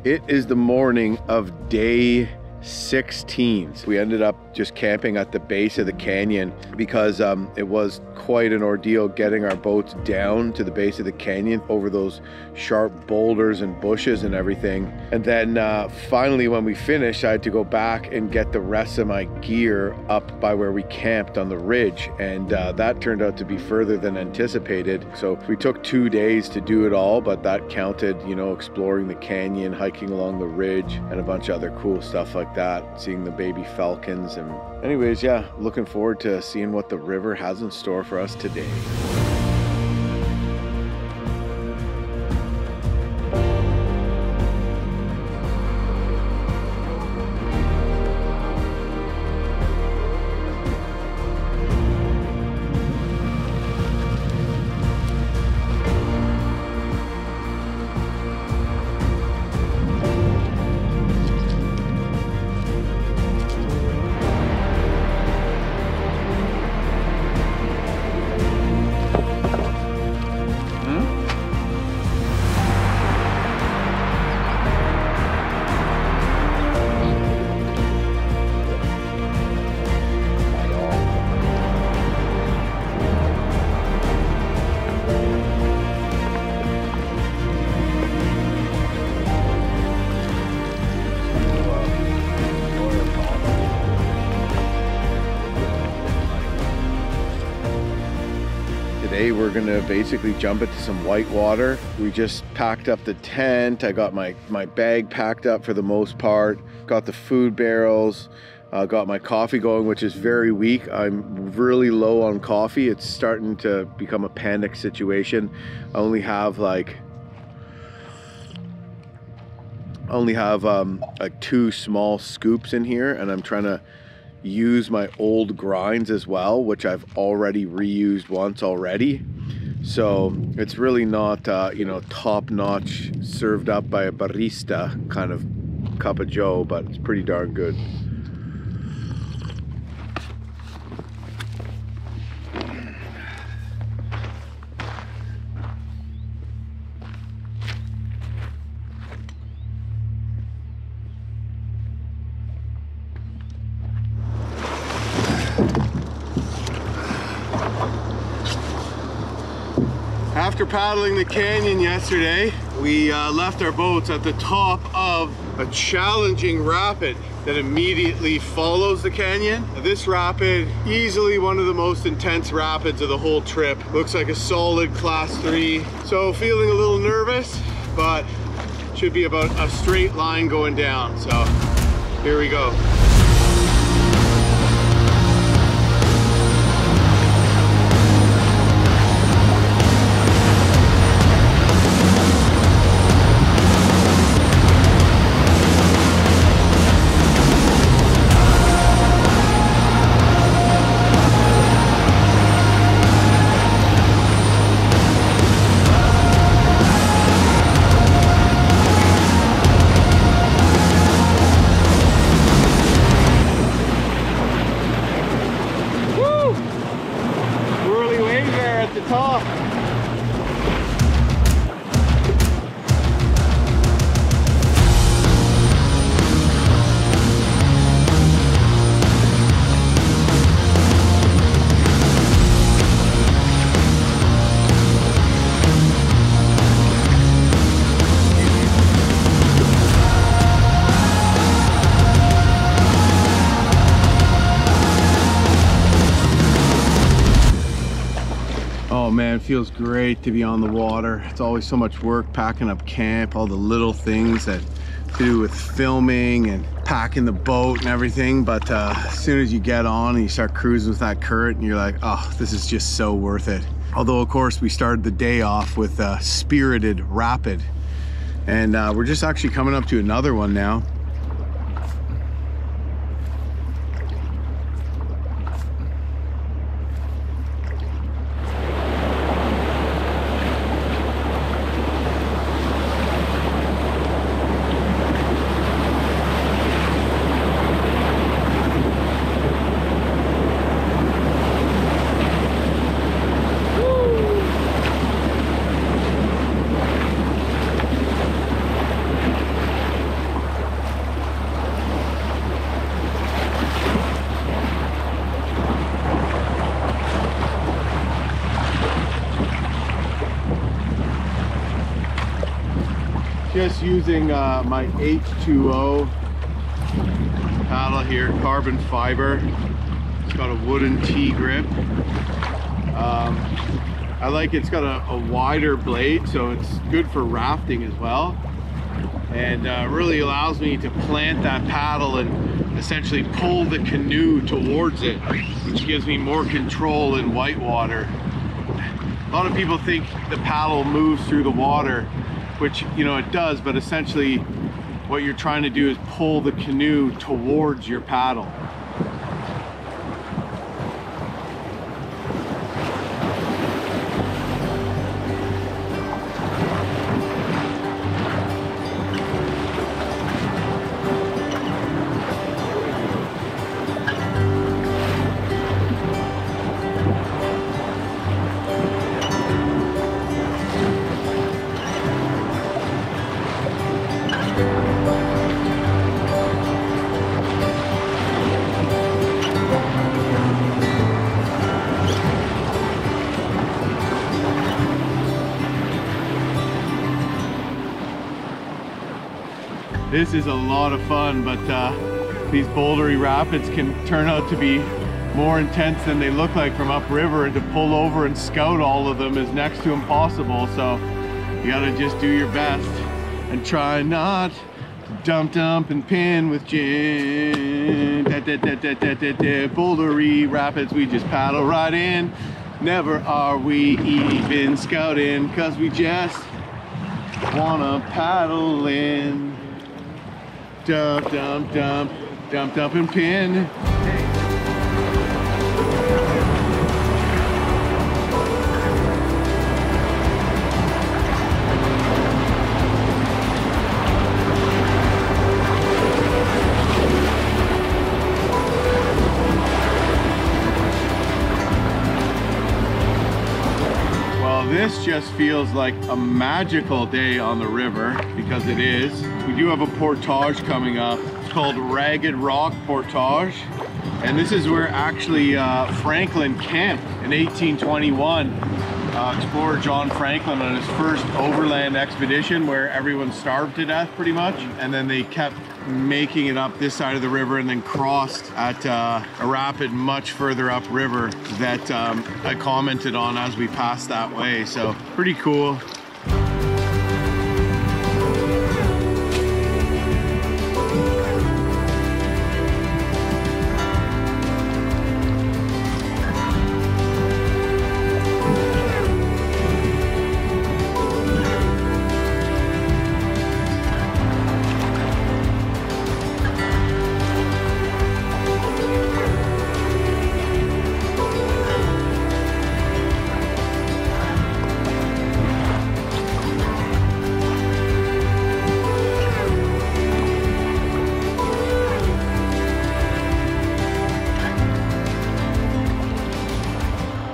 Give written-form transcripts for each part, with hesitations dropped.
It is the morning of day 16. We ended up just camping at the base of the canyon because it was quite an ordeal getting our boats down to the base of the canyon over those sharp boulders and bushes and everything. And then finally when we finished, I had to go back and get the rest of my gear up by where we camped on the ridge, and that turned out to be further than anticipated. So we took 2 days to do it all, but that counted, you know, exploring the canyon, hiking along the ridge, and a bunch of other cool stuff like that, seeing the baby falcons. And anyways, yeah, looking forward to seeing what the river has in store for us today. Today we're gonna basically jump into some white water. We just packed up the tent. I got my bag packed up for the most part. Got the food barrels. Got my coffee going, which is very weak. I'm really low on coffee. It's starting to become a panic situation. I only have like 2 small scoops in here, and I'm trying to use my old grinds as well, which I've already reused once already. So it's really not you know, top-notch served up by a barista kind of cup of joe, but it's pretty darn good. After paddling the canyon yesterday, we left our boats at the top of a challenging rapid that immediately follows the canyon. This rapid, easily one of the most intense rapids of the whole trip. Looks like a solid class 3. So feeling a little nervous, but should be about a straight line going down. So here we go. Oh man, it feels great to be on the water. It's always so much work packing up camp, all the little things that to do with filming and packing the boat and everything, but as soon as you get on and you start cruising with that current, and you're like, oh, this is just so worth it. Although of course we started the day off with a spirited rapid, and we're just actually coming up to another one now. Just using my H2O paddle here, carbon fiber. It's got a wooden T-grip. I like it's got a wider blade, so it's good for rafting as well. And really allows me to plant that paddle and essentially pull the canoe towards it, which gives me more control in whitewater. A lot of people think the paddle moves through the water, which, you know, it does, but essentially what you're trying to do is pull the canoe towards your paddle. This is a lot of fun, but these bouldery rapids can turn out to be more intense than they look like from upriver, and to pull over and scout all of them is next to impossible. So you gotta just do your best and try not to dump and pin with gin. Bouldery rapids, we just paddle right in. Never are we even scouting, cause we just wanna paddle in. Dump and pin. Well, this just feels like a magical day on the river, because it is. We do have a portage coming up. It's called Ragged Rock Portage. And this is where actually Franklin camped in 1821. Explorer John Franklin on his first overland expedition, where everyone starved to death pretty much. And then they kept making it up this side of the river and then crossed at a rapid much further upriver that I commented on as we passed that way. So pretty cool.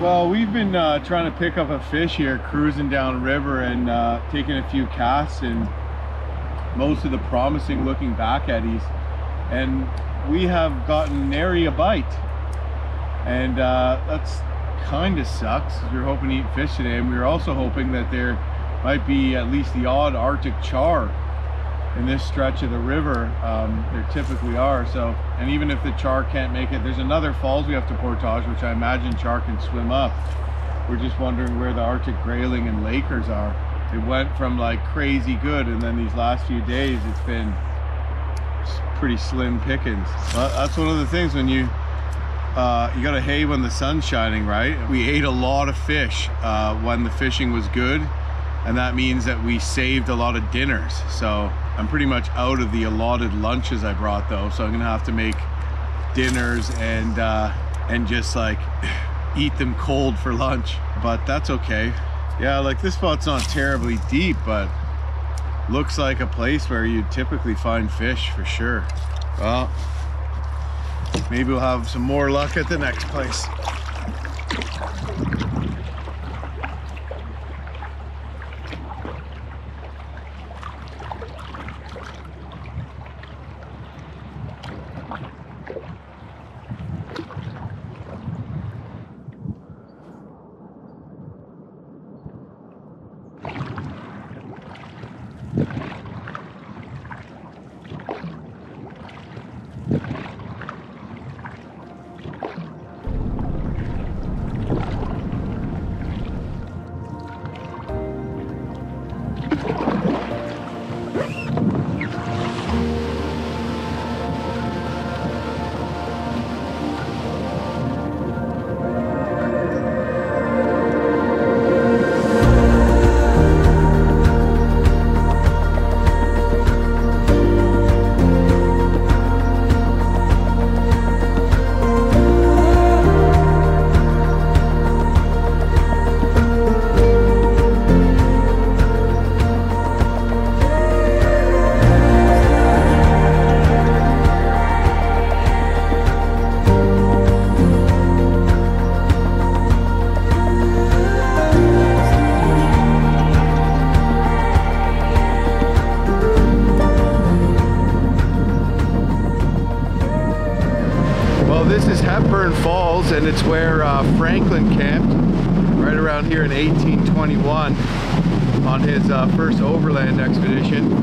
Well, we've been trying to pick up a fish here, cruising down river and taking a few casts in most of the promising looking back eddies, and we have gotten nary a bite, and that's kind of sucks. We were hoping to eat fish today, and we were also hoping that there might be at least the odd Arctic char in this stretch of the river. There typically are. So, and even if the char can't make it, there's another falls we have to portage, which I imagine char can swim up. We're just wondering where the Arctic grayling and lakers are. It went from like crazy good, and then these last few days it's been pretty slim pickings. Well, that's one of the things when you gotta hay when the sun's shining, right? We ate a lot of fish when the fishing was good, and that means that we saved a lot of dinners. So I'm pretty much out of the allotted lunches I brought though, so I'm gonna have to make dinners and just like eat them cold for lunch, but that's okay. Yeah, like this spot's not terribly deep, but looks like a place where you'd typically find fish for sure. Well, maybe we'll have some more luck at the next place. and it's where Franklin camped right around here in 1821 on his first overland expedition.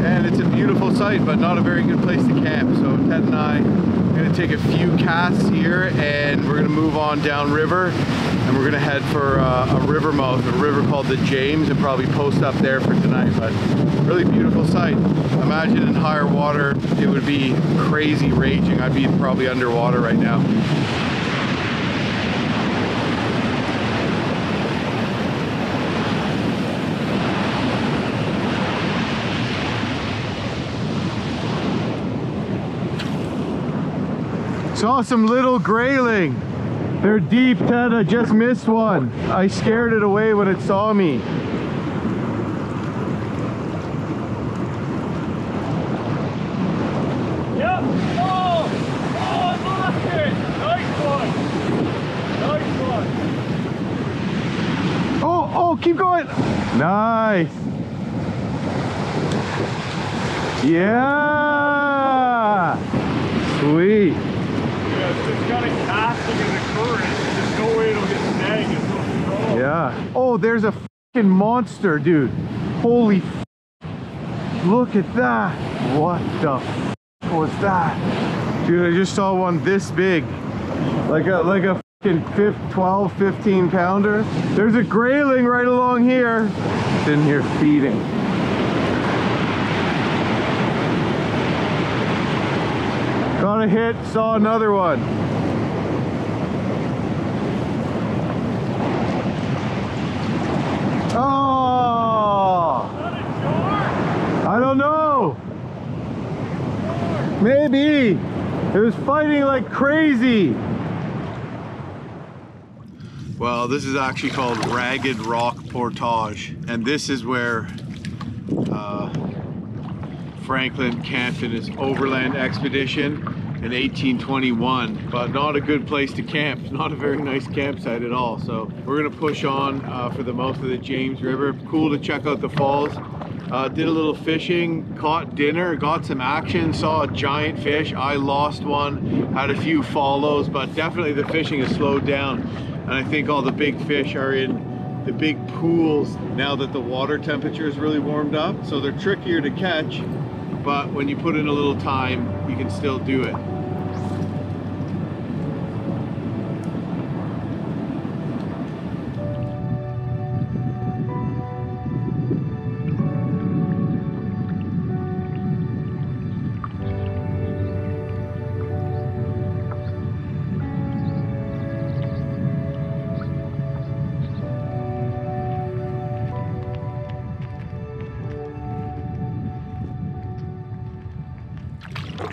And it's a beautiful site, but not a very good place to camp. So Ted and I are going to take a few casts here, and we're going to move on downriver, and we're going to head for a river mouth, a river called the James, and probably post up there for tonight. But really beautiful site. Imagine in higher water, it would be crazy raging. I'd be probably underwater right now. Saw some little grayling. They're deep, Ted. I just missed one. I scared it away when it saw me. Yep. Oh, I lost it. Nice one. Nice one. Oh, keep going. Nice. Yeah. Sweet. It's got a casting in the current. There's no way it'll get snagged. It's so strong. Yeah. Oh, there's a fucking monster, dude. Holy f. Look at that. What the f was that? Dude, I just saw one this big. Like a fucking 12, 15 pounder. There's a grayling right along here. It's in here feeding. Got a hit, saw another one. Oh! I don't know. Maybe. It was fighting like crazy. Well, this is actually called Ragged Rock Portage, and this is where Franklin camped in his overland expedition in 1821, but not a good place to camp. Not a very nice campsite at all. So we're gonna push on for the mouth of the James River. Cool to check out the falls. Did a little fishing, caught dinner, got some action, saw a giant fish. I lost one, had a few follows, but definitely the fishing has slowed down. And I think all the big fish are in the big pools now that the water temperature is really warmed up. So they're trickier to catch, but when you put in a little time, you can still do it.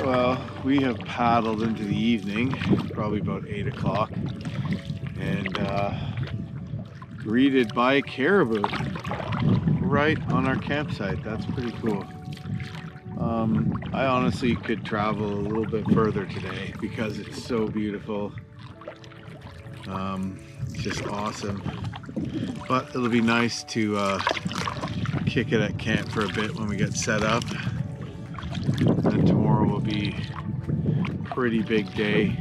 Well, we have paddled into the evening, probably about 8 o'clock, and greeted by a caribou right on our campsite. That's pretty cool. I honestly could travel a little bit further today because it's so beautiful. It's just awesome. But it'll be nice to kick it at camp for a bit when we get set up. And tomorrow will be a pretty big day.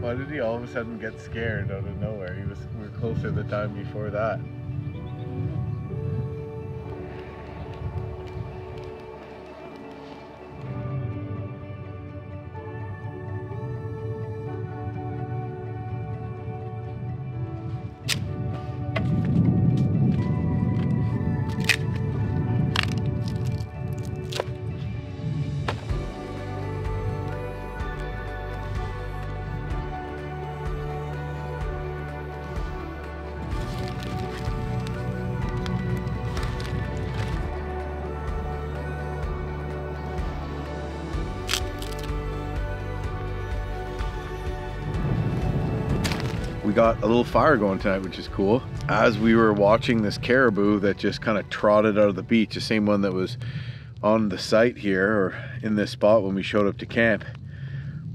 Why did he all of a sudden get scared out of nowhere? We were closer the time before that. got a little fire going tonight, which is cool. As we were watching this caribou that just kind of trotted out of the beach, the same one that was on the site here or in this spot when we showed up to camp,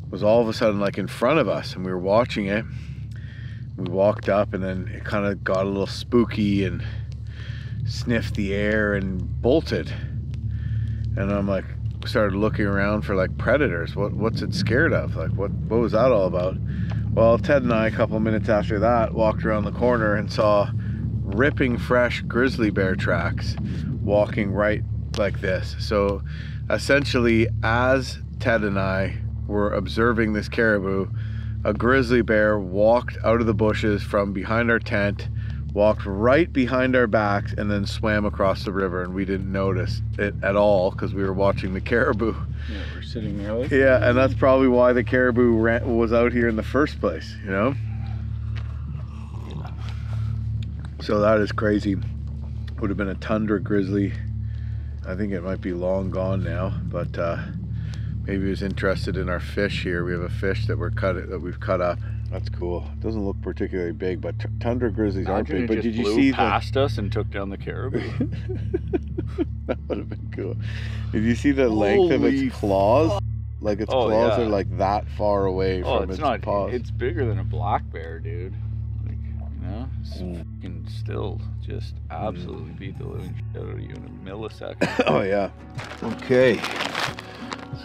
was all of a sudden like in front of us, and we were watching it. We walked up and then it kind of got a little spooky and sniffed the air and bolted. And I'm like, started looking around for like predators. What's it scared of? Like what was that all about? Well, Ted and I, a couple of minutes after that, walked around the corner and saw ripping fresh grizzly bear tracks walking right like this. So essentially, as Ted and I were observing this caribou, a grizzly bear walked out of the bushes from behind our tent, walked right behind our backs, and then swam across the river, and we didn't notice it at all because we were watching the caribou. Yeah, we're sitting there like... Yeah, and that's probably why the caribou was out here in the first place, you know? So that is crazy. Would have been a tundra grizzly. I think it might be long gone now, but maybe he was interested in our fish here. We have a fish that we've cut up. That's cool. It doesn't look particularly big, but tundra grizzlies aren't big. But did you see past us and took down the caribou? That would have been cool. Did you see the length of its claws? Like its claws are like that far away from its paws. It's bigger than a black bear, dude. Like, you know, it's fucking still just absolutely beat the living shit out of you in a millisecond. Oh yeah. Okay.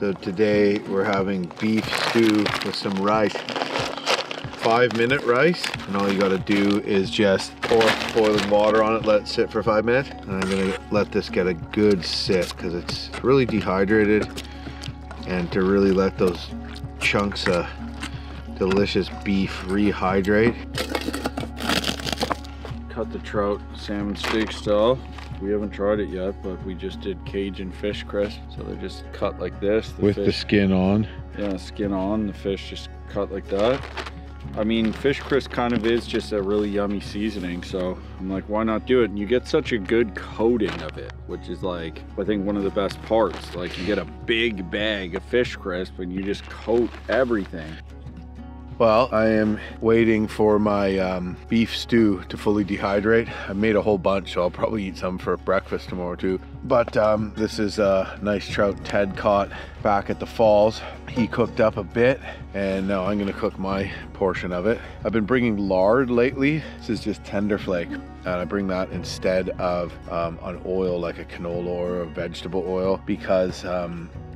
So today we're having beef stew with some rice. 5-minute rice, and all you got to do is just pour boiling water on it, let it sit for 5 minutes, and I'm gonna let this get a good sit because it's really dehydrated, and to really let those chunks of delicious beef rehydrate. Cut the trout salmon steak style. We haven't tried it yet, but we just did Cajun fish crisp, so they're just cut like this. The skin on. Yeah, skin on. The fish just cut like that. I mean, fish crisp kind of is just a really yummy seasoning, so I'm like, why not do it? And you get such a good coating of it, which is like, I think one of the best parts. Like, you get a big bag of fish crisp and you just coat everything. Well, I am waiting for my beef stew to fully dehydrate. I made a whole bunch, so I'll probably eat some for breakfast tomorrow too. But this is a nice trout Ted caught back at the falls. He cooked up a bit, and now I'm gonna cook my portion of it. I've been bringing lard lately. This is just tender flake, and I bring that instead of an oil like a canola or a vegetable oil, because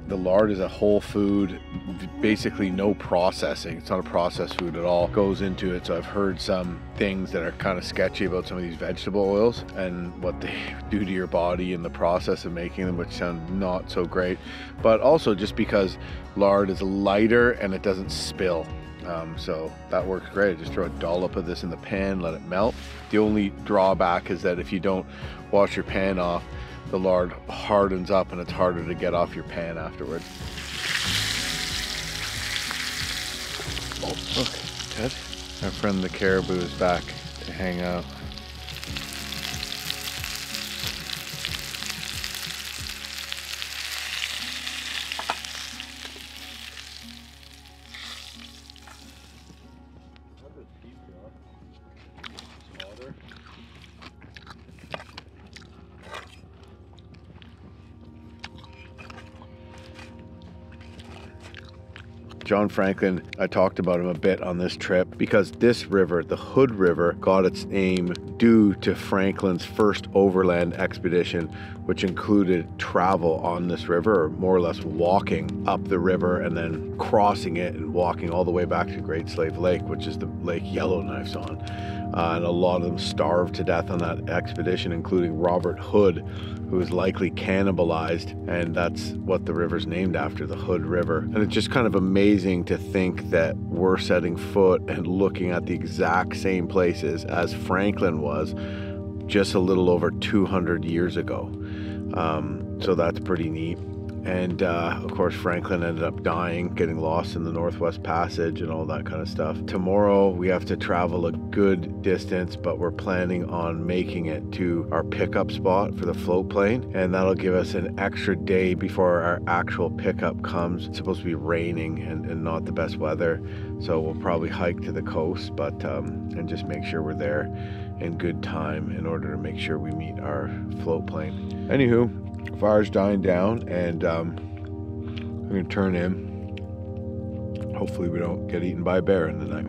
the lard is a whole food, basically no processing. It's not a processed food at all. It goes into it. So I've heard some things that are kind of sketchy about some of these vegetable oils and what they do to your body in the process of making them, which sound not so great. But also just because lard is lighter and it doesn't spill. So that works great. Just throw a dollop of this in the pan, let it melt. The only drawback is that if you don't wash your pan off, the lard hardens up and it's harder to get off your pan afterwards. Oh, look, Ted. Our friend the caribou is back to hang out. John Franklin, I talked about him a bit on this trip because this river, the Hood River, got its name due to Franklin's first overland expedition, which included travel on this river, or more or less walking up the river and then crossing it and walking all the way back to Great Slave Lake, which is the lake Yellowknife's on. And a lot of them starved to death on that expedition, including Robert Hood, who was likely cannibalized, and that's what the river's named after, the Hood River. And it's just kind of amazing to think that we're setting foot and looking at the exact same places as Franklin was just a little over 200 years ago. So that's pretty neat. And of course, Franklin ended up dying, getting lost in the Northwest Passage and all that kind of stuff. Tomorrow, we have to travel a good distance, but we're planning on making it to our pickup spot for the float plane. And that'll give us an extra day before our actual pickup comes. It's supposed to be raining and not the best weather. So we'll probably hike to the coast, but and just make sure we're there in good time in order to make sure we meet our float plane. Anywho, fire's dying down, and I'm gonna turn in. Hopefully we don't get eaten by a bear in the night.